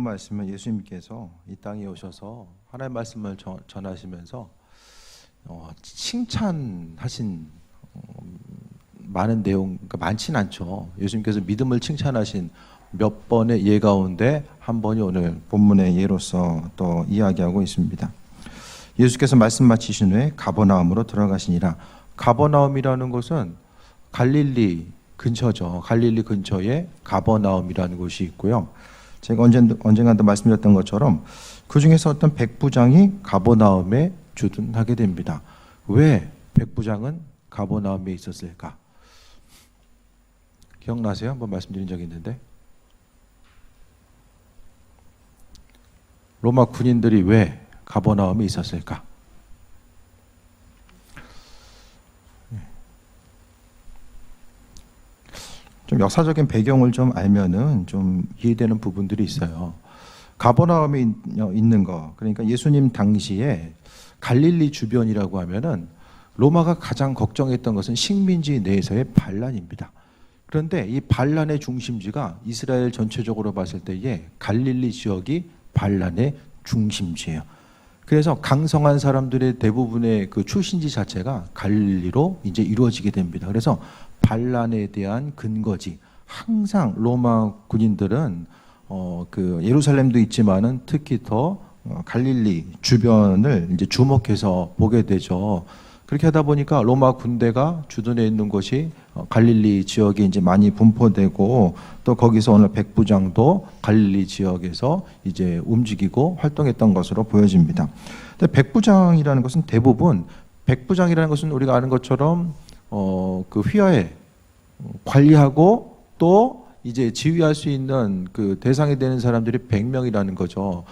말씀은 예수님께서 이 땅에 오셔서 하나님의 말씀을 전하시면서 칭찬하신 많은 내용, 그러니까 많지는 않죠. 예수님께서 믿음을 칭찬하신 몇 번의 예 가운데 한 번이 오늘 본문의 예로서 또 이야기하고 있습니다. 예수께서 말씀 마치신 후에 가버나움으로 들어가시니라. 가버나움이라는 곳은 갈릴리 근처죠. 갈릴리 근처에 가버나움이라는 곳이 있고요. 제가 언젠가도 말씀드렸던 것처럼 그 중에서 어떤 백부장이 가버나움에 주둔하게 됩니다. 왜 백부장은 가버나움에 있었을까? 기억나세요? 한번 말씀드린 적이 있는데 로마 군인들이 왜 가버나움에 있었을까? 좀 역사적인 배경을 좀 알면은 좀 이해되는 부분들이 있어요. 가버나움에 있는 거, 그러니까 예수님 당시에 갈릴리 주변이라고 하면은 로마가 가장 걱정했던 것은 식민지 내에서의 반란입니다. 그런데 이 반란의 중심지가 이스라엘 전체적으로 봤을 때에 갈릴리 지역이 반란의 중심지예요. 그래서 강성한 사람들의 대부분의 그 출신지 자체가 갈릴리로 이제 이루어지게 됩니다. 그래서 반란에 대한 근거지. 항상 로마 군인들은 그 예루살렘도 있지만은 특히 더 갈릴리 주변을 이제 주목해서 보게 되죠. 그렇게 하다 보니까 로마 군대가 주둔해 있는 곳이 갈릴리 지역에 이제 많이 분포되고 또 거기서 오늘 백부장도 갈릴리 지역에서 이제 움직이고 활동했던 것으로 보여집니다. 근데 백부장이라는 것은 대부분 백부장이라는 것은 우리가 아는 것처럼 그 휘하에 관리하고 또 이제 지휘할 수 있는 그 대상이 되는 사람들이 100명이라는 거죠.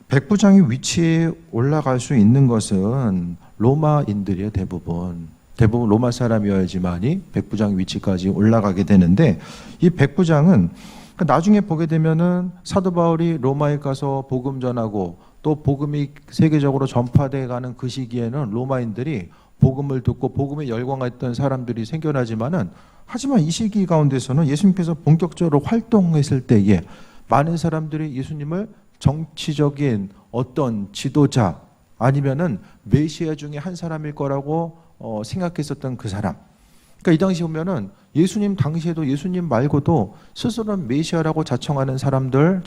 백부장의 위치에 올라갈 수 있는 것은 로마인들이에요. 대부분 로마 사람이어야지만이 백부장 위치까지 올라가게 되는데 이 백부장은 나중에 보게 되면은 사도 바울이 로마에 가서 복음 전하고 또 복음이 세계적으로 전파돼 가는 그 시기에는 로마인들이 복음을 듣고 복음에 열광했던 사람들이 생겨나지만은 하지만 이 시기 가운데서는 예수님께서 본격적으로 활동했을 때에 많은 사람들이 예수님을 정치적인 어떤 지도자 아니면은 메시아 중에 한 사람일 거라고 생각했었던 그 사람. 그러니까 이 당시 보면은 예수님 당시에도 예수님 말고도 스스로는 메시아라고 자칭하는 사람들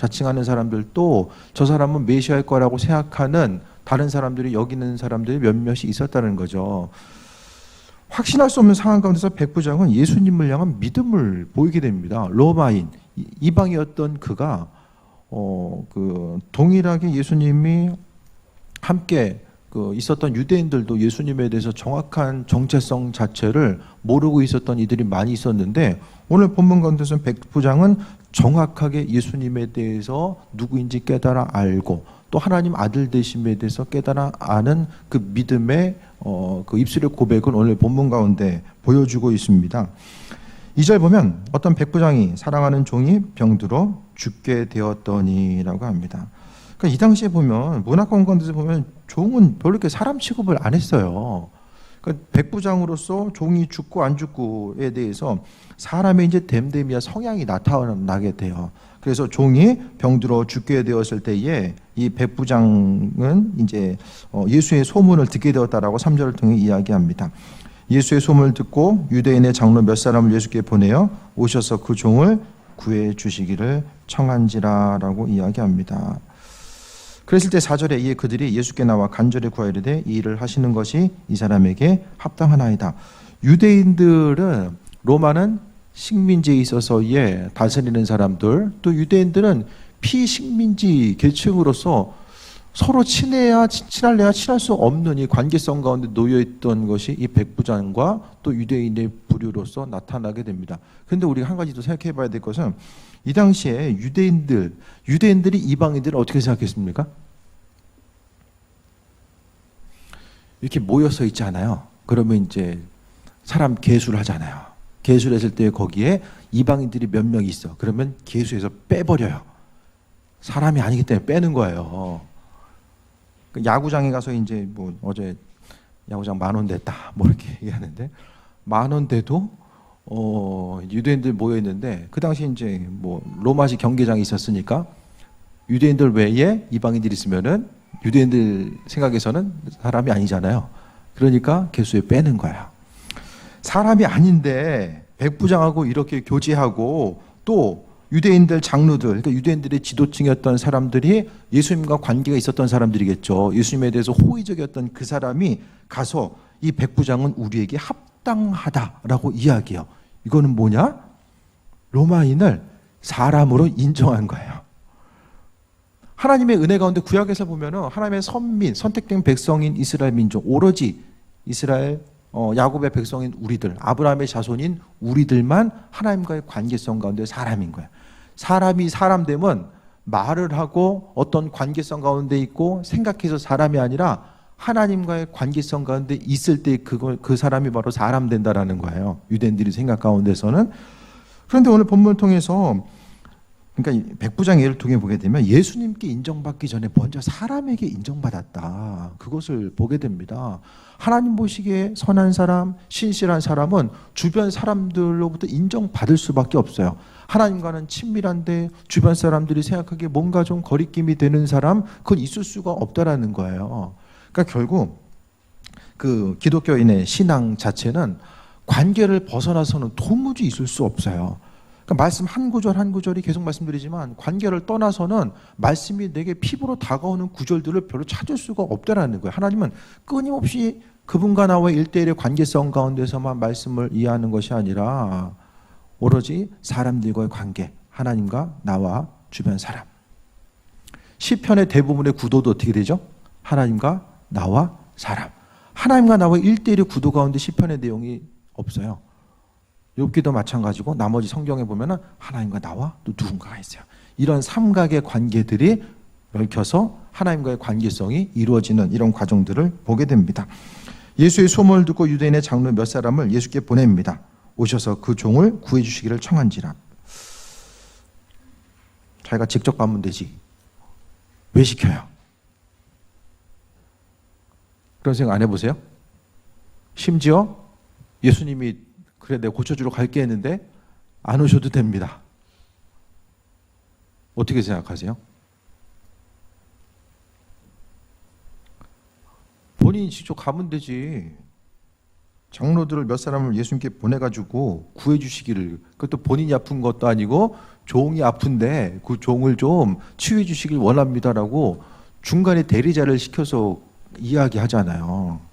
또 저 사람은 메시아일 거라고 생각하는 다른 사람들이 여기는 사람들이 몇몇이 있었다는 거죠. 확신할 수 없는 상황 가운데서 백부장은 예수님을 향한 믿음을 보이게 됩니다. 로마인, 이방이었던 그가 그 동일하게 예수님이 함께 그 있었던 유대인들도 예수님에 대해서 정확한 정체성 자체를 모르고 있었던 이들이 많이 있었는데 오늘 본문 가운데서 백부장은 정확하게 예수님에 대해서 누구인지 깨달아 알고 또 하나님 아들 되심에 대해서 깨달아 아는 그 믿음의 그 입술의 고백을 오늘 본문 가운데 보여주고 있습니다. 2절 보면 어떤 백부장이 사랑하는 종이 병들어 죽게 되었더니라고 합니다. 그러니까 이 당시에 보면 문화권 가운데서 보면 종은 별로 이렇게 사람 취급을 안 했어요. 그러니까 백부장으로서 종이 죽고 안 죽고에 대해서 사람의 이제 됨됨이와 성향이 나타나게 돼요. 그래서 종이 병들어 죽게 되었을 때에 이 백부장은 이제 예수의 소문을 듣게 되었다라고 3절을 통해 이야기합니다. 예수의 소문을 듣고 유대인의 장로 몇 사람을 예수께 보내어 오셔서 그 종을 구해 주시기를 청한지라라고 이야기합니다. 그랬을 때 4절에 이에 그들이 예수께 나와 간절히 구하이르되 이 일을 하시는 것이 이 사람에게 합당하나이다. 유대인들은 로마는 식민지에 있어서의 다스리는 사람들, 또 유대인들은 피식민지 계층으로서 서로 친할래야 친할 수 없는 이 관계성 가운데 놓여있던 것이 이 백부장과 또 유대인의 부류로서 나타나게 됩니다. 그런데 우리가 한 가지 더 생각해 봐야 될 것은 이 당시에 유대인들이 이방인들을 어떻게 생각했습니까? 이렇게 모여서 있잖아요. 그러면 이제 사람 계수를 하잖아요. 계수를 했을 때 거기에 이방인들이 몇 명 있어. 그러면 계수에서 빼버려요. 사람이 아니기 때문에 빼는 거예요. 야구장에 가서 이제 뭐 어제 야구장 10,000원 냈다 뭐 이렇게 얘기하는데 10,000원 돼도 유대인들 모여 있는데 그 당시 이제 뭐 로마식 경기장이 있었으니까 유대인들 외에 이방인들이 있으면은 유대인들 생각에서는 사람이 아니잖아요. 그러니까 개수에 빼는 거야. 사람이 아닌데 백부장하고 이렇게 교제하고 또 유대인들 장로들, 그러니까 유대인들의 지도층이었던 사람들이 예수님과 관계가 있었던 사람들이겠죠. 예수님에 대해서 호의적이었던 그 사람이 가서 이 백부장은 우리에게 합당하다라고 이야기해요. 이거는 뭐냐? 로마인을 사람으로 인정한 거예요. 하나님의 은혜 가운데 구약에서 보면은 하나님의 선민, 선택된 백성인 이스라엘 민족, 오로지 이스라엘 야곱의 백성인 우리들, 아브라함의 자손인 우리들만 하나님과의 관계성 가운데 사람인 거예요. 사람이 사람 되면 말을 하고 어떤 관계성 가운데 있고 생각해서 사람이 아니라 하나님과의 관계성 가운데 있을 때 그 사람이 바로 사람 된다라는 거예요. 유대인들이 생각 가운데서는. 그런데 오늘 본문을 통해서 그러니까 백부장 예를 통해 보게 되면 예수님께 인정받기 전에 먼저 사람에게 인정받았다. 그것을 보게 됩니다. 하나님 보시기에 선한 사람, 신실한 사람은 주변 사람들로부터 인정받을 수밖에 없어요. 하나님과는 친밀한데 주변 사람들이 생각하기에 뭔가 좀 거리낌이 되는 사람, 그건 있을 수가 없다라는 거예요. 그러니까 결국 그 기독교인의 신앙 자체는 관계를 벗어나서는 도무지 있을 수 없어요. 그러니까 말씀 한 구절 한 구절이 계속 말씀드리지만 관계를 떠나서는 말씀이 내게 피부로 다가오는 구절들을 별로 찾을 수가 없다라는 거예요. 하나님은 끊임없이 그분과 나와의 1대1의 관계성 가운데서만 말씀을 이해하는 것이 아니라 오로지 사람들과의 관계, 하나님과 나와 주변 사람. 시편의 대부분의 구도도 어떻게 되죠? 하나님과 나와 사람. 하나님과 나와의 1대1의 구도 가운데 시편의 내용이 없어요. 욥기도 마찬가지고 나머지 성경에 보면은 하나님과 나와 또 누군가가 있어요. 이런 삼각의 관계들이 얽혀서 하나님과의 관계성이 이루어지는 이런 과정들을 보게 됩니다. 예수의 소문을 듣고 유대인의 장로 몇 사람을 예수께 보냅니다. 오셔서 그 종을 구해 주시기를 청한지라. 자기가 직접 가면 되지. 왜 시켜요? 그런 생각 안 해보세요? 심지어 예수님이 그래 내가 고쳐주러 갈게 했는데 안 오셔도 됩니다. 어떻게 생각하세요? 본인이 직접 가면 되지. 장로들을 몇 사람을 예수님께 보내가지고 구해주시기를, 그것도 본인이 아픈 것도 아니고 종이 아픈데 그 종을 좀 치유해 주시길 원합니다라고 중간에 대리자를 시켜서 이야기하잖아요.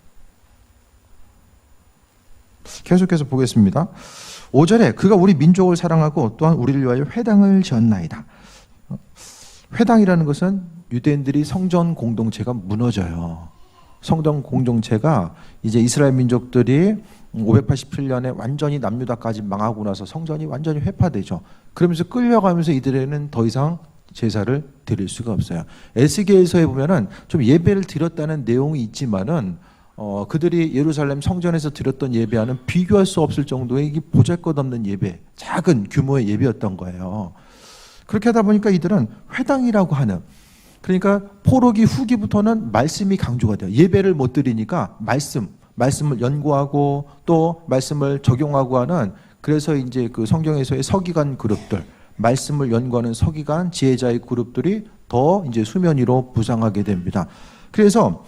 계속해서 보겠습니다. 5절에 그가 우리 민족을 사랑하고 또한 우리를 위하여 회당을 지었나이다. 회당이라는 것은 유대인들이 성전 공동체가 무너져요. 성전 공동체가 이제 이스라엘 민족들이 587년에 완전히 남유다까지 망하고 나서 성전이 완전히 회파되죠. 그러면서 끌려가면서 이들에는 더 이상 제사를 드릴 수가 없어요. 에스겔서에 보면은 좀 예배를 드렸다는 내용이 있지만은 그들이 예루살렘 성전에서 드렸던 예배와는 비교할 수 없을 정도의 보잘것없는 예배, 작은 규모의 예배였던 거예요. 그렇게 하다 보니까 이들은 회당이라고 하는, 그러니까 포로기 후기부터는 말씀이 강조가 돼요. 예배를 못 드리니까 말씀을 연구하고 또 말씀을 적용하고 하는, 그래서 이제 그 성경에서의 서기관 그룹들, 말씀을 연구하는 서기관 지혜자의 그룹들이 더 이제 수면 위로 부상하게 됩니다. 그래서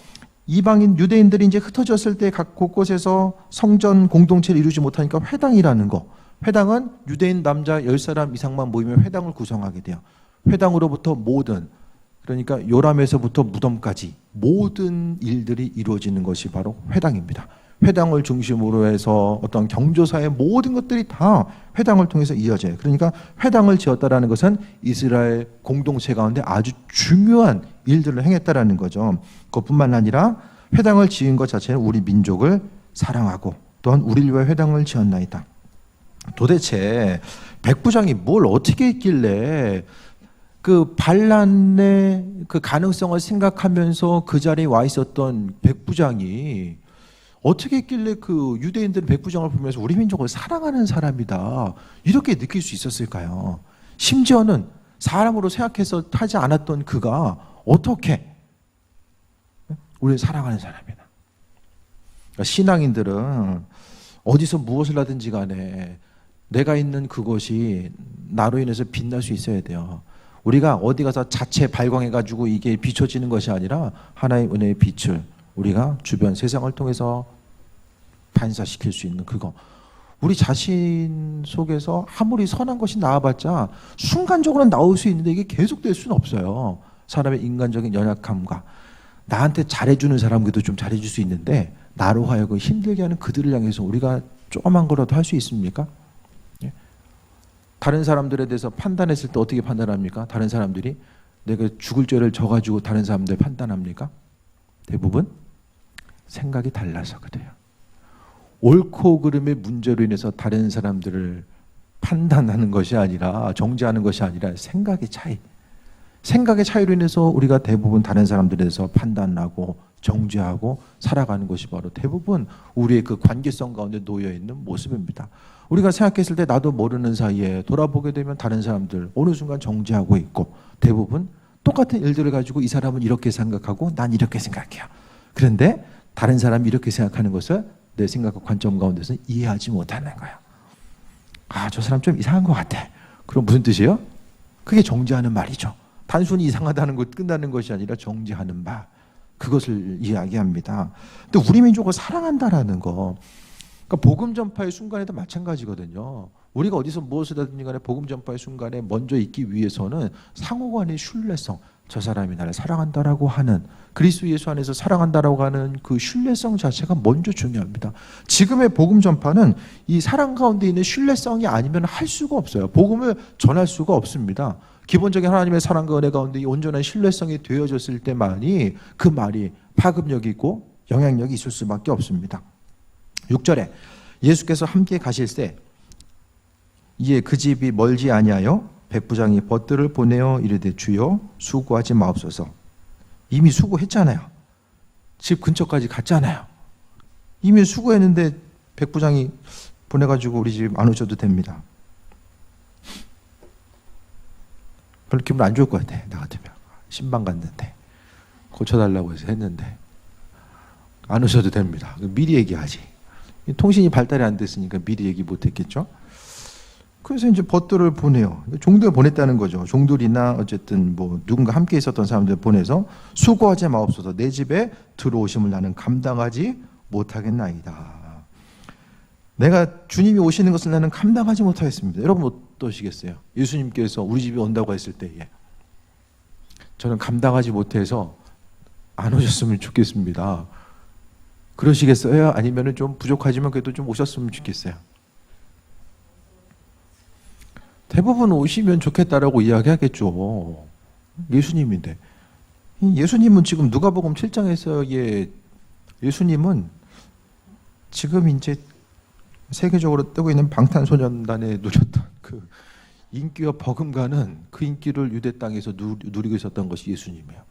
이방인 유대인들이 이제 흩어졌을 때 각 곳곳에서 성전 공동체를 이루지 못하니까 회당이라는 거. 회당은 유대인 남자 10사람 이상만 모이면 회당을 구성하게 돼요. 회당으로부터 모든, 그러니까 요람에서부터 무덤까지 모든 일들이 이루어지는 것이 바로 회당입니다. 회당을 중심으로 해서 어떤 경조사의 모든 것들이 다 회당을 통해서 이어져요. 그러니까 회당을 지었다라는 것은 이스라엘 공동체 가운데 아주 중요한 일들을 행했다라는 거죠. 그것뿐만 아니라 회당을 지은 것 자체는 우리 민족을 사랑하고 또한 우리를 위해 회당을 지었나이다. 도대체 백부장이 뭘 어떻게 했길래 그 반란의 그 가능성을 생각하면서 그 자리에 와 있었던 백부장이 어떻게 했길래 그 유대인들은 백부장을 보면서 우리 민족을 사랑하는 사람이다 이렇게 느낄 수 있었을까요? 심지어는 사람으로 생각해서 하지 않았던 그가 어떻게 우리를 사랑하는 사람이다. 그러니까 신앙인들은 어디서 무엇을 하든지 간에 내가 있는 그것이 나로 인해서 빛날 수 있어야 돼요. 우리가 어디 가서 자체 발광해가지고 이게 비춰지는 것이 아니라 하나의 은혜의 빛을 우리가 주변 세상을 통해서 반사시킬 수 있는 그거. 우리 자신 속에서 아무리 선한 것이 나와봤자 순간적으로 나올 수 있는데 이게 계속될 수는 없어요. 사람의 인간적인 연약함과 나한테 잘해주는 사람에게도 좀 잘해줄 수 있는데 나로 하여금 힘들게 하는 그들을 향해서 우리가 조그만 거라도 할 수 있습니까? 예? 다른 사람들에 대해서 판단했을 때 어떻게 판단합니까? 다른 사람들이 내가 죽을 죄를 져가지고 다른 사람들 판단합니까? 대부분 생각이 달라서 그래요. 옳고 그름의 문제로 인해서 다른 사람들을 판단하는 것이 아니라 정죄하는 것이 아니라 생각의 차이. 생각의 차이로 인해서 우리가 대부분 다른 사람들에 대해서 판단하고 정죄하고 살아가는 것이 바로 대부분 우리의 그 관계성 가운데 놓여 있는 모습입니다. 우리가 생각했을 때 나도 모르는 사이에 돌아보게 되면 다른 사람들 어느 순간 정죄하고 있고 대부분 똑같은 일들을 가지고 이 사람은 이렇게 생각하고 난 이렇게 생각해요. 그런데 다른 사람이 이렇게 생각하는 것을 내 생각과 관점 가운데서 이해하지 못하는 거야. 아, 저 사람 좀 이상한 것 같아. 그럼 무슨 뜻이에요? 그게 정죄하는 말이죠. 단순히 이상하다는 것 끝나는 것이 아니라 정죄하는 말. 그것을 이야기합니다. 근데 우리 민족을 사랑한다라는 거. 그러니까 복음 전파의 순간에도 마찬가지거든요. 우리가 어디서 무엇을 하든지 간에 복음 전파의 순간에 먼저 있기 위해서는 상호간의 신뢰성. 저 사람이 나를 사랑한다라고 하는 그리스도 예수 안에서 사랑한다라고 하는 그 신뢰성 자체가 먼저 중요합니다. 지금의 복음 전파는 이 사랑 가운데 있는 신뢰성이 아니면 할 수가 없어요. 복음을 전할 수가 없습니다. 기본적인 하나님의 사랑과 은혜 가운데 이 온전한 신뢰성이 되어졌을 때만이 그 말이 파급력이 있고 영향력이 있을 수밖에 없습니다. 6절에 예수께서 함께 가실 때 이에 그 집이 멀지 아니하여 백부장이 벗들을 보내어 이르되 주여 수고하지 마옵소서. 이미 수고했잖아요. 집 근처까지 갔잖아요. 이미 수고했는데 백부장이 보내가지고 우리 집 안 오셔도 됩니다. 별로 기분 안 좋을 것 같아. 나 같으면 신방 갔는데 고쳐달라고 해서 했는데 안 오셔도 됩니다. 미리 얘기하지. 통신이 발달이 안 됐으니까 미리 얘기 못했겠죠. 그래서 이제 벗들을 보내요. 종들을 보냈다는 거죠. 종들이나 어쨌든 뭐 누군가 함께 있었던 사람들 보내서 수고하지 마옵소서. 내 집에 들어오심을 나는 감당하지 못하겠나이다. 내가 주님이 오시는 것을 나는 감당하지 못하겠습니다. 여러분 어떠시겠어요? 예수님께서 우리 집에 온다고 했을 때에 저는 감당하지 못해서 안 오셨으면 좋겠습니다. 그러시겠어요? 아니면 좀 부족하지만 그래도 좀 오셨으면 좋겠어요. 대부분 오시면 좋겠다라고 이야기하겠죠. 예수님인데. 예수님은 지금 누가복음 7장에서의 예수님은 지금 이제 세계적으로 뜨고 있는 방탄소년단에 누렸던 그 인기와 버금가는 그 인기를 유대 땅에서 누리고 있었던 것이 예수님이에요.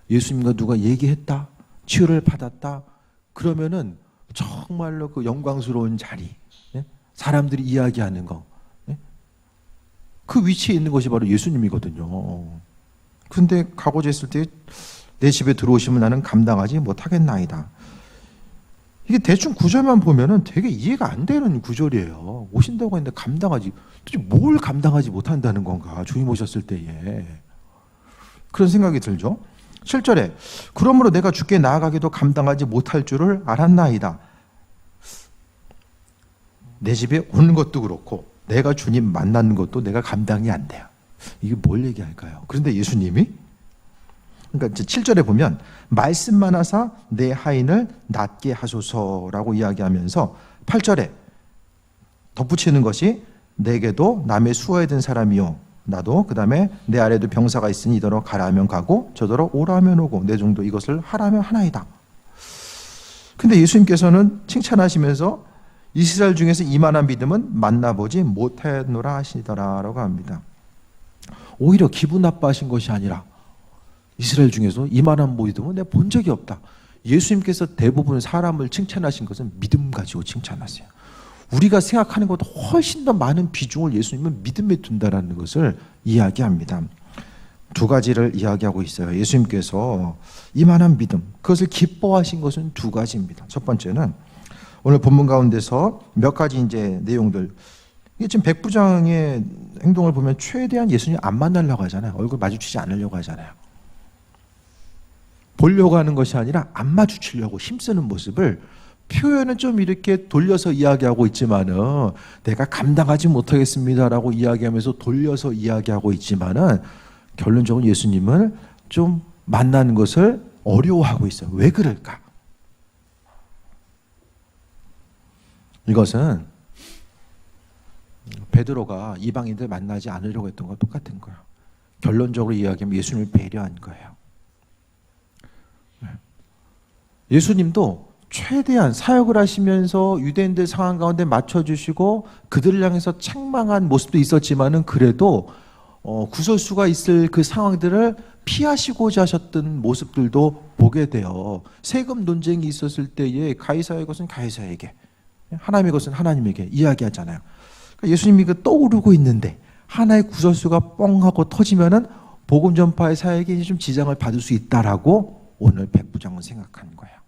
예수님과 누가 얘기했다, 치유를 받았다, 그러면은 정말로 그 영광스러운 자리, 사람들이 이야기하는 거, 그 위치에 있는 것이 바로 예수님이거든요. 그런데 가고자 했을 때 내 집에 들어오시면 나는 감당하지 못하겠나이다. 이게 대충 구절만 보면은 되게 이해가 안 되는 구절이에요. 오신다고 했는데 감당하지, 도대체 뭘 감당하지 못한다는 건가, 주님 오셨을 때에. 그런 생각이 들죠. 7절에 그러므로 내가 주께 나아가기도 감당하지 못할 줄을 알았나이다. 내 집에 오는 것도 그렇고 내가 주님 만나는 것도 내가 감당이 안 돼요. 이게 뭘 얘기할까요? 그런데 예수님이 그러니까 이제 7절에 보면 말씀만 하사 내 하인을 낫게 하소서라고 이야기하면서 8절에 덧붙이는 것이 내게도 남의 수호에 든 사람이요 나도 그 다음에 내 아래도 병사가 있으니 이더러 가라 하면 가고 저더러 오라 하면 오고 내 종도 이것을 하라면 하나이다. 근데 예수님께서는 칭찬하시면서 이스라엘 중에서 이만한 믿음은 만나보지 못했노라 하시더라라고 합니다. 오히려 기분 나빠하신 것이 아니라 이스라엘 중에서 이만한 믿음은 내가 본 적이 없다. 예수님께서 대부분 사람을 칭찬하신 것은 믿음 가지고 칭찬하세요. 우리가 생각하는 것보다 훨씬 더 많은 비중을 예수님은 믿음에 둔다라는 것을 이야기합니다. 두 가지를 이야기하고 있어요. 예수님께서 이만한 믿음, 그것을 기뻐하신 것은 두 가지입니다. 첫 번째는 오늘 본문 가운데서 몇 가지 이제 내용들, 이게 지금 백부장의 행동을 보면 최대한 예수님 안 만나려고 하잖아요. 얼굴 마주치지 않으려고 하잖아요. 보려고 하는 것이 아니라 안 마주치려고 힘쓰는 모습을 표현은 좀 이렇게 돌려서 이야기하고 있지만은 내가 감당하지 못하겠습니다라고 이야기하면서 돌려서 이야기하고 있지만은 결론적으로 예수님을 좀 만나는 것을 어려워하고 있어요. 왜 그럴까? 이것은 베드로가 이방인들 만나지 않으려고 했던 거와 똑같은 거예요. 결론적으로 이야기하면 예수님을 배려한 거예요. 예수님도 최대한 사역을 하시면서 유대인들 상황 가운데 맞춰주시고 그들을 향해서 책망한 모습도 있었지만은 그래도 구설수가 있을 그 상황들을 피하시고자 하셨던 모습들도 보게 돼요. 세금 논쟁이 있었을 때에 가이사의 것은 가이사에게, 하나님의 것은 하나님에게 이야기하잖아요. 그러니까 예수님이 그 떠오르고 있는데 하나의 구설수가 뻥 하고 터지면은 복음 전파의 사역에 좀 지장을 받을 수 있다라고 오늘 백부장은 생각한 거예요.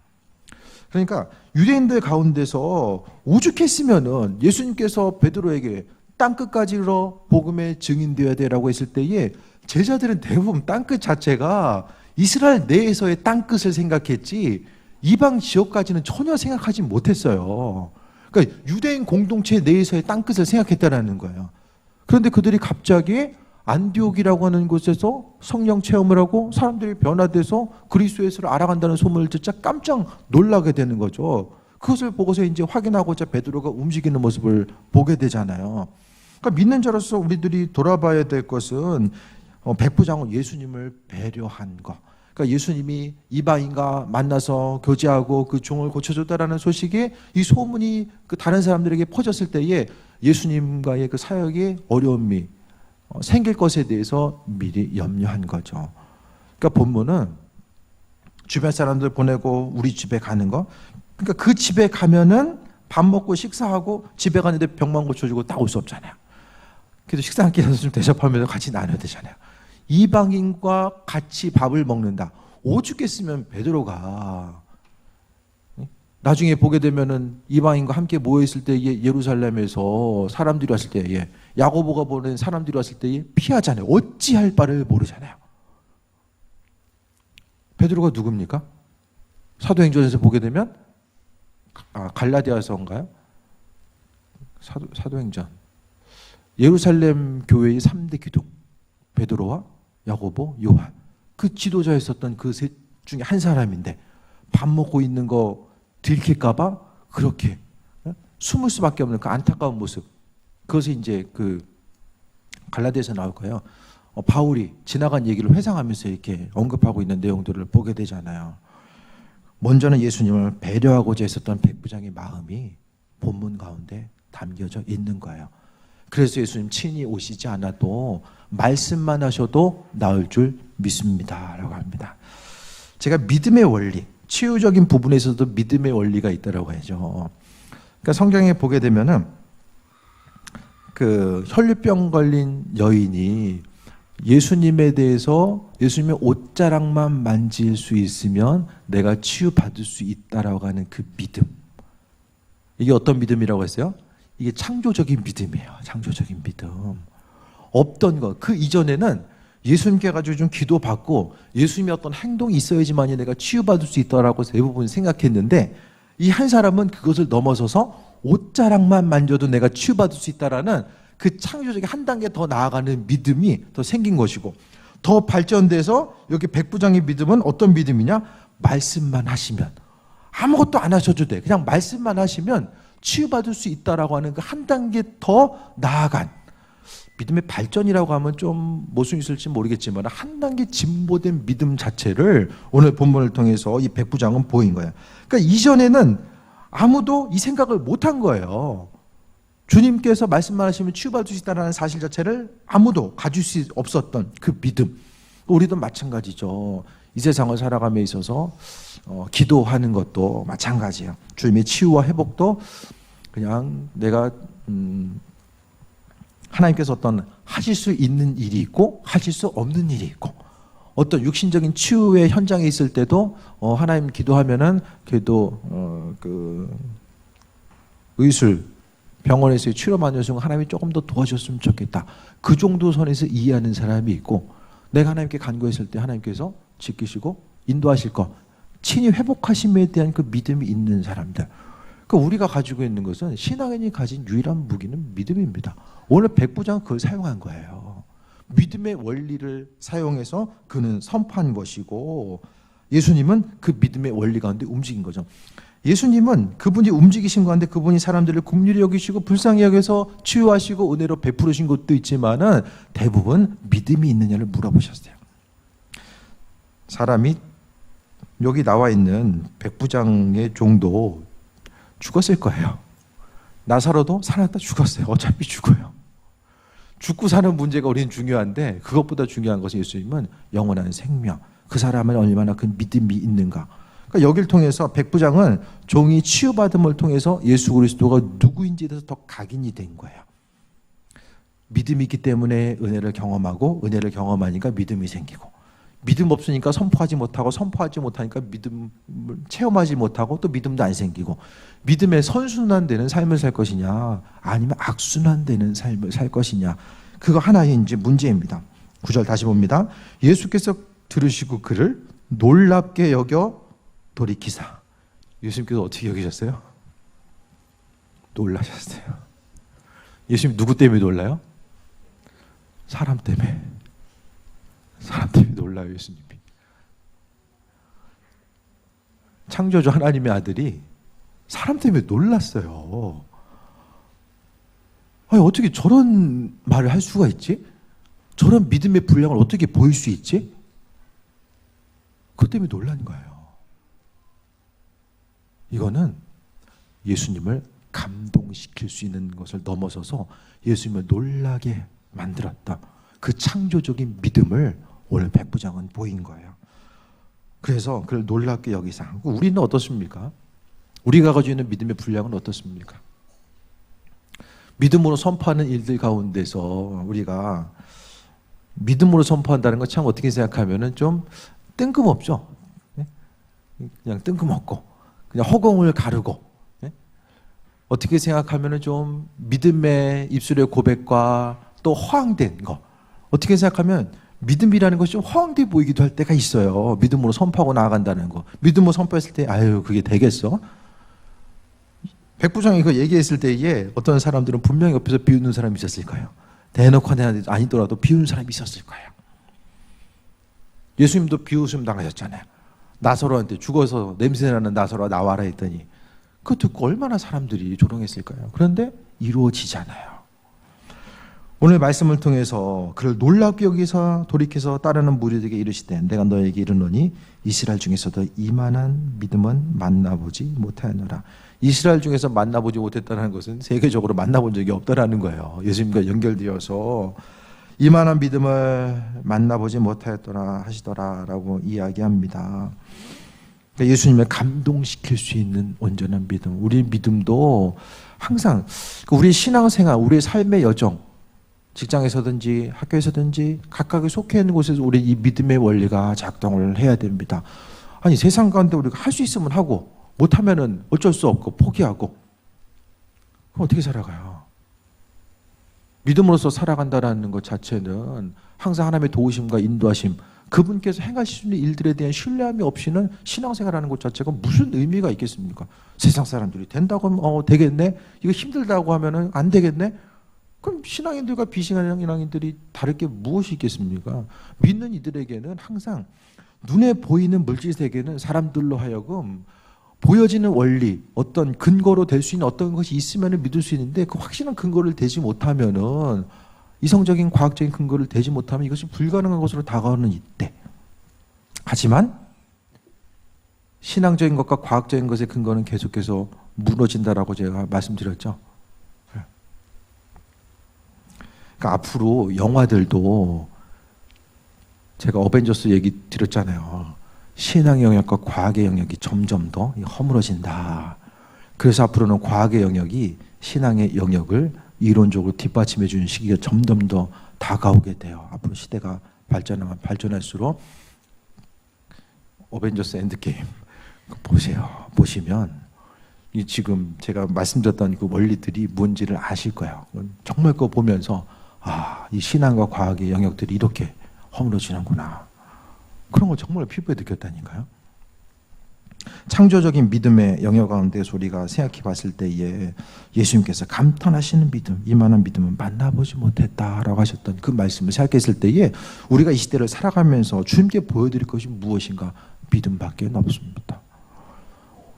그러니까 유대인들 가운데서 오죽했으면은 예수님께서 베드로에게 땅끝까지 이르러 복음의 증인되어야 되라고 했을 때에 제자들은 대부분 땅끝 자체가 이스라엘 내에서의 땅끝을 생각했지 이방 지역까지는 전혀 생각하지 못했어요. 그러니까 유대인 공동체 내에서의 땅끝을 생각했다라는 거예요. 그런데 그들이 갑자기 안디옥이라고 하는 곳에서 성령 체험을 하고 사람들이 변화돼서 그리스도 예수를 알아간다는 소문을 듣자 깜짝 놀라게 되는 거죠. 그것을 보고서 이제 확인하고자 베드로가 움직이는 모습을 보게 되잖아요. 그러니까 믿는 자로서 우리들이 돌아봐야 될 것은 백부장은 예수님을 배려한 것. 그러니까 예수님이 이방인과 만나서 교제하고 그 종을 고쳐줬다라는 소식이 이 소문이 그 다른 사람들에게 퍼졌을 때에 예수님과의 그 사역의 어려움이 생길 것에 대해서 미리 염려한 거죠. 그러니까 본문은 주변 사람들 보내고 우리 집에 가는 거. 그러니까 그 집에 가면은 밥 먹고 식사하고 집에 가는데 병만 고쳐주고 딱 올 수 없잖아요. 그래도 식사 한 끼라도 좀 대접하면서 같이 나눠야 되잖아요. 이방인과 같이 밥을 먹는다. 오죽했으면 베드로가 나중에 보게 되면은 이방인과 함께 모여 있을 때에 예루살렘에서 사람들이 왔을 때에 야고보가 보낸 사람들이 왔을 때에 피하잖아요. 어찌할 바를 모르잖아요. 베드로가 누굽니까? 사도행전에서 보게 되면 갈라디아서인가요? 사도행전 예루살렘 교회의 3대 기둥 베드로와 야고보, 요한 그 지도자였었던 그 셋 중에 한 사람인데 밥 먹고 있는 거 들킬까봐 그렇게 숨을 수밖에 없는 그 안타까운 모습. 그것이 이제 그 갈라디아에서 나올 거예요. 바울이 지나간 얘기를 회상하면서 이렇게 언급하고 있는 내용들을 보게 되잖아요. 먼저는 예수님을 배려하고자 했었던 백부장의 마음이 본문 가운데 담겨져 있는 거예요. 그래서 예수님 친히 오시지 않아도 말씀만 하셔도 나을 줄 믿습니다 라고 합니다. 제가 믿음의 원리, 치유적인 부분에서도 믿음의 원리가 있다라고 하죠. 그러니까 성경에 보게 되면은 그 혈류병 걸린 여인이 예수님에 대해서 예수님의 옷자락만 만질 수 있으면 내가 치유받을 수 있다라고 하는 그 믿음. 이게 어떤 믿음이라고 했어요? 이게 창조적인 믿음이에요. 창조적인 믿음. 없던 것. 그 이전에는 예수님께 가지고 좀 기도받고 예수님의 어떤 행동이 있어야지만이 내가 치유받을 수 있다라고 대부분 생각했는데 이 한 사람은 그것을 넘어서서 옷자락만 만져도 내가 치유받을 수 있다라는 그 창조적인 한 단계 더 나아가는 믿음이 더 생긴 것이고 더 발전돼서 여기 백부장의 믿음은 어떤 믿음이냐? 말씀만 하시면 아무것도 안 하셔도 돼. 그냥 말씀만 하시면 치유받을 수 있다라고 하는 그 한 단계 더 나아간 믿음의 발전이라고 하면 좀 모순이 있을지 모르겠지만 한 단계 진보된 믿음 자체를 오늘 본문을 통해서 이 백부장은 보인 거예요. 그러니까 이전에는 아무도 이 생각을 못한 거예요. 주님께서 말씀만 하시면 치유받을 수 있다는 사실 자체를 아무도 가질 수 없었던 그 믿음. 우리도 마찬가지죠. 이 세상을 살아감에 있어서 기도하는 것도 마찬가지예요. 주님의 치유와 회복도 그냥 내가 하나님께서 어떤 하실 수 있는 일이 있고 하실 수 없는 일이 있고 어떤 육신적인 치유의 현장에 있을 때도 하나님 기도하면은 그래도 그 의술 병원에서의 치료 받는 순간 하나님이 조금 더 도와줬으면 좋겠다. 그 정도 선에서 이해하는 사람이 있고, 내가 하나님께 간구했을 때 하나님께서 지키시고 인도하실 것, 친히 회복하심에 대한 그 믿음이 있는 사람들. 그러니까 우리가 가지고 있는 것은 신앙인이 가진 유일한 무기는 믿음입니다. 오늘 백부장은 그걸 사용한 거예요. 믿음의 원리를 사용해서 그는 선포한 것이고, 예수님은 그 믿음의 원리 가운데 움직인 거죠. 예수님은 그분이 움직이신 가운데 그분이 사람들을 긍휼히 여기시고 불쌍히 여겨서 치유하시고 은혜로 베푸르신 것도 있지만은 대부분 믿음이 있느냐를 물어보셨어요. 사람이 여기 나와 있는 백부장의 종도 죽었을 거예요. 나사로도 살았다 죽었어요. 어차피 죽어요. 죽고 사는 문제가 우리는 중요한데, 그것보다 중요한 것은 예수님은 영원한 생명, 그 사람은 얼마나 그 믿음이 있는가. 그러니까 여기를 통해서 백부장은 종이 치유받음을 통해서 예수 그리스도가 누구인지에 대해서 더 각인이 된 거예요. 믿음이 있기 때문에 은혜를 경험하고, 은혜를 경험하니까 믿음이 생기고, 믿음 없으니까 선포하지 못하고, 선포하지 못하니까 믿음을 체험하지 못하고, 또 믿음도 안 생기고, 믿음의 선순환되는 삶을 살 것이냐 아니면 악순환되는 삶을 살 것이냐, 그거 하나의 이제 문제입니다. 9절 다시 봅니다. 예수께서 들으시고 그를 놀랍게 여겨 돌이키사. 예수님께서 어떻게 여기셨어요? 놀라셨어요. 예수님 누구 때문에 놀라요? 사람 때문에. 사람 때문에 놀라요, 예수님이. 창조주 하나님의 아들이 사람 때문에 놀랐어요. 아니, 어떻게 저런 말을 할 수가 있지? 저런 믿음의 분량을 어떻게 보일 수 있지? 그것 때문에 놀란 거예요. 이거는 예수님을 감동시킬 수 있는 것을 넘어서서 예수님을 놀라게 만들었다. 그 창조적인 믿음을 오늘 백부장은 보인 거예요. 그래서 그를 놀랍게 여기사. 우리는 어떻습니까? 우리가 가지고 있는 믿음의 분량은 어떻습니까? 믿음으로 선포하는 일들 가운데서 우리가 믿음으로 선포한다는 건 참 어떻게 생각하면은 좀 뜬금없죠. 그냥 뜬금없고, 그냥 허공을 가르고, 어떻게 생각하면은 좀 믿음의 입술의 고백과 또 허황된 거. 어떻게 생각하면 믿음이라는 것이 좀 허황돼 보이기도 할 때가 있어요. 믿음으로 선포하고 나아간다는 거. 믿음으로 선포했을 때, 아유, 그게 되겠어? 백부장이 그 얘기했을 때에 어떤 사람들은 분명히 옆에서 비웃는 사람이 있었을 거예요. 대놓고 아니더라도 비웃는 사람이 있었을 거예요. 예수님도 비웃음 당하셨잖아요. 나사로한테 죽어서 냄새나는 나사로가 나와라 했더니 그거 듣고 얼마나 사람들이 조롱했을까요? 그런데 이루어지잖아요. 오늘 말씀을 통해서 그를 놀랍게 여기서 돌이켜서 따르는 무리들에게 이르시되 내가 너에게 이르노니 이스라엘 중에서도 이만한 믿음은 만나보지 못하였노라. 이스라엘 중에서 만나보지 못했다는 것은 세계적으로 만나본 적이 없다라는 거예요. 예수님과 연결되어서 이만한 믿음을 만나보지 못하였더라 하시더라라고 이야기합니다. 그러니까 예수님을 감동시킬 수 있는 온전한 믿음. 우리 믿음도 항상 우리 신앙생활, 우리의 삶의 여정, 직장에서든지 학교에서든지 각각에 속해 있는 곳에서 우리 이 믿음의 원리가 작동을 해야 됩니다. 아니, 세상 가운데 우리가 할 수 있으면 하고 못하면은 어쩔 수 없고 포기하고, 그럼 어떻게 살아가요? 믿음으로서 살아간다는 것 자체는 항상 하나님의 도우심과 인도하심, 그분께서 행하실 수 있는 일들에 대한 신뢰함이 없이는 신앙생활하는 것 자체가 무슨 의미가 있겠습니까? 세상 사람들이 된다고 하면 되겠네? 이거 힘들다고 하면은 안 되겠네? 그럼 신앙인들과 비신앙인들이 다를 게 무엇이 있겠습니까? 믿는 이들에게는 항상 눈에 보이는 물질 세계는 사람들로 하여금 보여지는 원리, 어떤 근거로 될 수 있는 어떤 것이 있으면 믿을 수 있는데 그 확실한 근거를 대지 못하면은, 이성적인 과학적인 근거를 대지 못하면 이것이 불가능한 것으로 다가오는 이때. 하지만 신앙적인 것과 과학적인 것의 근거는 계속해서 무너진다라고 제가 말씀드렸죠. 그러니까 앞으로 영화들도 제가 어벤져스 얘기 드렸잖아요. 신앙의 영역과 과학의 영역이 점점 더 허물어진다. 그래서 앞으로는 과학의 영역이 신앙의 영역을 이론적으로 뒷받침해 주는 시기가 점점 더 다가오게 돼요. 앞으로 시대가 발전하면 발전할수록 어벤져스 엔드게임 보세요. 보시면 이 지금 제가 말씀드렸던 그 원리들이 뭔지를 아실 거예요. 정말 그거 보면서 이 신앙과 과학의 영역들이 이렇게 허물어지는구나. 그런 걸 정말 피부에 느꼈다니까요. 창조적인 믿음의 영역 가운데서 우리가 생각해 봤을 때에 예수님께서 감탄하시는 믿음, 이만한 믿음은 만나보지 못했다라고 하셨던 그 말씀을 생각했을 때에 우리가 이 시대를 살아가면서 주님께 보여드릴 것이 무엇인가? 믿음밖에 없습니다.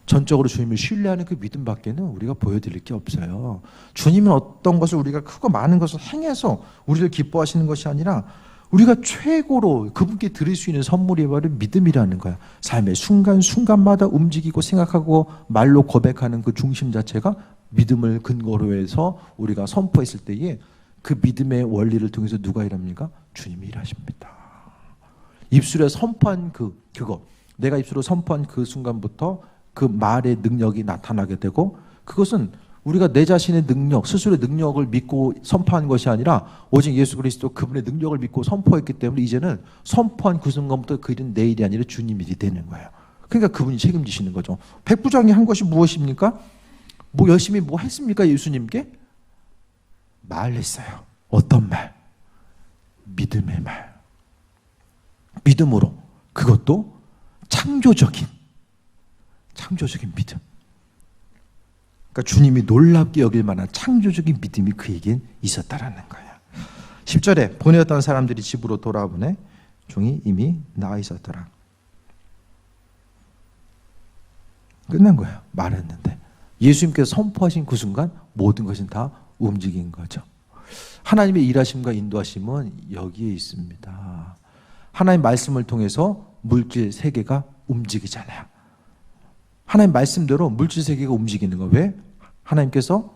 전적으로 주님을 신뢰하는 그 믿음밖에는 우리가 보여드릴 게 없어요. 주님은 어떤 것을 우리가 크고 많은 것을 행해서 우리를 기뻐하시는 것이 아니라 우리가 최고로 그분께 드릴 수 있는 선물이 바로 믿음이라는 거야. 삶의 순간순간마다 움직이고 생각하고 말로 고백하는 그 중심 자체가 믿음을 근거로 해서 우리가 선포했을 때에 그 믿음의 원리를 통해서 누가 일합니까? 주님이 일하십니다. 입술에 선포한 그거, 내가 입술로 선포한 그 순간부터 그 말의 능력이 나타나게 되고, 그것은 우리가 내 자신의 능력, 스스로의 능력을 믿고 선포한 것이 아니라 오직 예수 그리스도 그분의 능력을 믿고 선포했기 때문에 이제는 선포한 그 순간부터 그 일은 내 일이 아니라 주님 일이 되는 거예요. 그러니까 그분이 책임지시는 거죠. 백부장이 한 것이 무엇입니까? 뭐 열심히 뭐 했습니까? 예수님께? 말했어요. 어떤 말? 믿음의 말. 믿음으로, 그것도 창조적인 믿음. 그러니까 주님이 놀랍게 여길 만한 창조적인 믿음이 그에겐 있었다라는 거예요. 10절에 보내었던 사람들이 집으로 돌아보내 종이 이미 나와 있었더라. 끝난 거예요. 말했는데 예수님께서 선포하신 그 순간 모든 것은 다 움직인 거죠. 하나님의 일하심과 인도하심은 여기에 있습니다. 하나님 말씀을 통해서 물질 세계가 움직이잖아요. 하나님 말씀대로 물질 세계가 움직이는 거. 왜? 하나님께서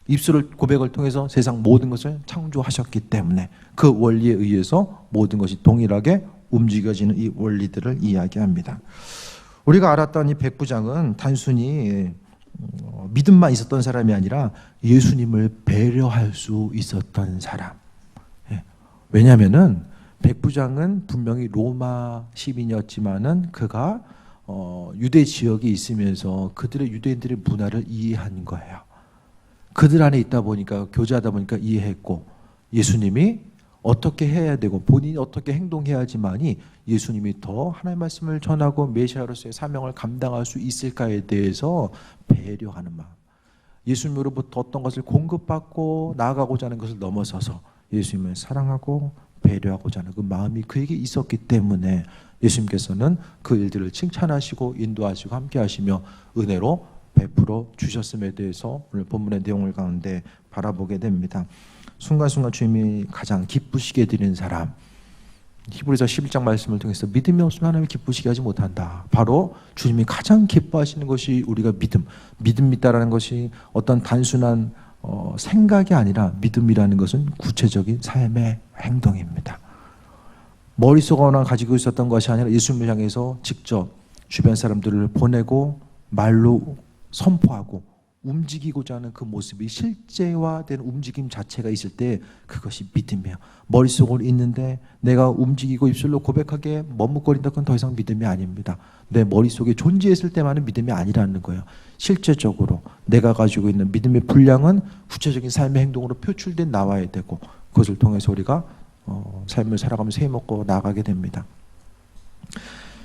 입술을 고백을 통해서 세상 모든 것을 창조하셨기 때문에 그 원리에 의해서 모든 것이 동일하게 움직여지는 이 원리들을 이야기합니다. 우리가 알았던 이 백부장은 단순히 믿음만 있었던 사람이 아니라 예수님을 배려할 수 있었던 사람. 왜냐하면은 백부장은 분명히 로마 시민이었지만은 그가 유대 지역에 있으면서 그들의 유대인들의 문화를 이해한 거예요. 그들 안에 있다 보니까, 교제하다 보니까 이해했고, 예수님이 어떻게 해야 되고 본인이 어떻게 행동해야지만이 예수님이 더 하나님의 말씀을 전하고 메시아로서의 사명을 감당할 수 있을까에 대해서 배려하는 마음. 예수님으로부터 어떤 것을 공급받고 나아가고자 하는 것을 넘어서서 예수님을 사랑하고 배려하고자 하는 그 마음이 그에게 있었기 때문에 예수님께서는 그 일들을 칭찬하시고 인도하시고 함께 하시며 은혜로 베풀어 주셨음에 대해서 오늘 본문의 내용을 가운데 바라보게 됩니다. 순간순간 주님이 가장 기쁘시게 드리는 사람, 히브리서 11장 말씀을 통해서 믿음이 없으면 하나님을 기쁘시게 하지 못한다. 바로 주님이 가장 기뻐하시는 것이 우리가 믿음 있다라는 것이 어떤 단순한 생각이 아니라 믿음이라는 것은 구체적인 삶의 행동입니다. 머릿속으로만 가지고 있었던 것이 아니라 예수님을 향해서 직접 주변 사람들을 보내고 말로 선포하고 움직이고자 하는 그 모습이 실제화된 움직임 자체가 있을 때 그것이 믿음이에요. 머릿속으로 있는데 내가 움직이고 입술로 고백하게 머뭇거린다, 그건 더 이상 믿음이 아닙니다. 내 머릿속에 존재했을 때만은 믿음이 아니라는 거예요. 실제적으로 내가 가지고 있는 믿음의 분량은 구체적인 삶의 행동으로 표출돼 나와야 되고, 그것을 통해서 우리가 삶을 살아가면서 해먹고 나아가게 됩니다.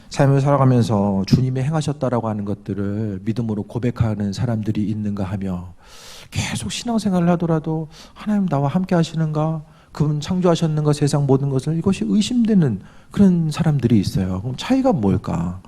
삶을 살아가면서 주님이 행하셨다라고 하는 것들을 믿음으로 고백하는 사람들이 있는가 하며, 계속 신앙생활을 하더라도 하나님 나와 함께 하시는가, 그분 창조하셨는가, 세상 모든 것을, 이것이 의심되는 그런 사람들이 있어요. 그럼 차이가 뭘까?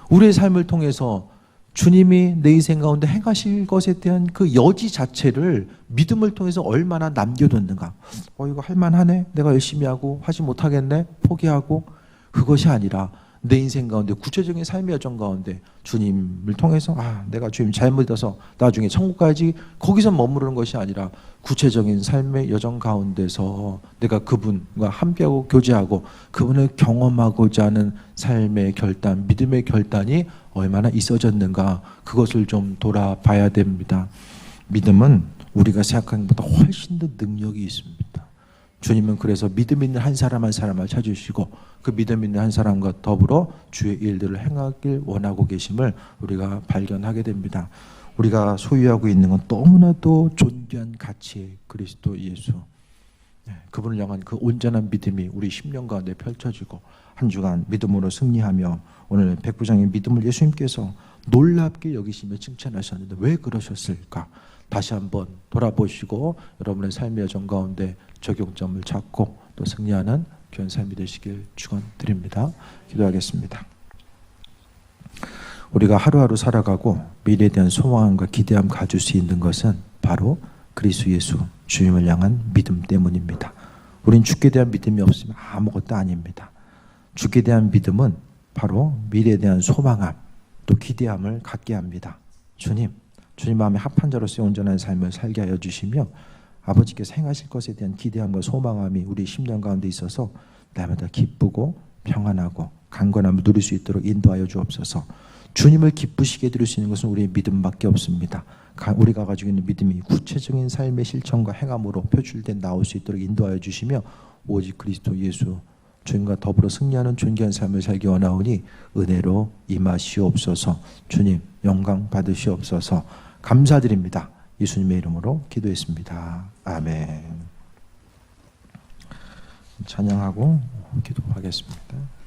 우리의 삶을 통해서 주님이 내 인생 가운데 행하실 것에 대한 그 여지 자체를 믿음을 통해서 얼마나 남겨뒀는가. 이거 할만하네, 내가 열심히 하고 하지 못하겠네, 포기하고. 그것이 아니라 내 인생 가운데 구체적인 삶의 여정 가운데 주님을 통해서 내가 주님 잘 믿어서 나중에 천국 가야지, 거기서 머무르는 것이 아니라 구체적인 삶의 여정 가운데서 내가 그분과 함께하고 교제하고 그분을 경험하고자 하는 삶의 결단, 믿음의 결단이 얼마나 있어졌는가, 그것을 좀 돌아봐야 됩니다. 믿음은 우리가 생각하는 것보다 훨씬 더 능력이 있습니다. 주님은 그래서 믿음 있는 한 사람 한 사람을 찾으시고 그 믿음 있는 한 사람과 더불어 주의 일들을 행하길 원하고 계심을 우리가 발견하게 됩니다. 우리가 소유하고 있는 건 너무나도 존귀한 가치의 그리스도 예수. 그분을 향한 그 온전한 믿음이 우리 10년 가운데 펼쳐지고 한 주간 믿음으로 승리하며 오늘 백부장의 믿음을 예수님께서 놀랍게 여기시며 칭찬하셨는데 왜 그러셨을까? 다시 한번 돌아보시고 여러분의 삶의 여정 가운데 적용점을 찾고 또 승리하는 귀한 삶이 되시길 축원드립니다. 기도하겠습니다. 우리가 하루하루 살아가고 미래에 대한 소망과 기대함 가질 수 있는 것은 바로 그리스도 예수 주님을 향한 믿음 때문입니다. 우린 주께 대한 믿음이 없으면 아무것도 아닙니다. 주께 대한 믿음은 바로 미래에 대한 소망함 또 기대함을 갖게 합니다. 주님 마음에 합한 자로서의 온전한 삶을 살게 하여 주시며 아버지께서 행하실 것에 대한 기대함과 소망함이 우리 10년 가운데 있어서 날마다 기쁘고 평안하고 강건함을 누릴 수 있도록 인도하여 주옵소서. 주님을 기쁘시게 드릴 수 있는 것은 우리의 믿음밖에 없습니다. 우리가 가지고 있는 믿음이 구체적인 삶의 실천과 행함으로 표출된 나올 수 있도록 인도하여 주시며 오직 그리스도 예수 주님과 더불어 승리하는 존귀한 삶을 살기 원하오니 은혜로 임하시옵소서. 주님 영광 받으시옵소서. 감사드립니다. 예수님의 이름으로 기도했습니다. 아멘. 찬양하고 기도하겠습니다.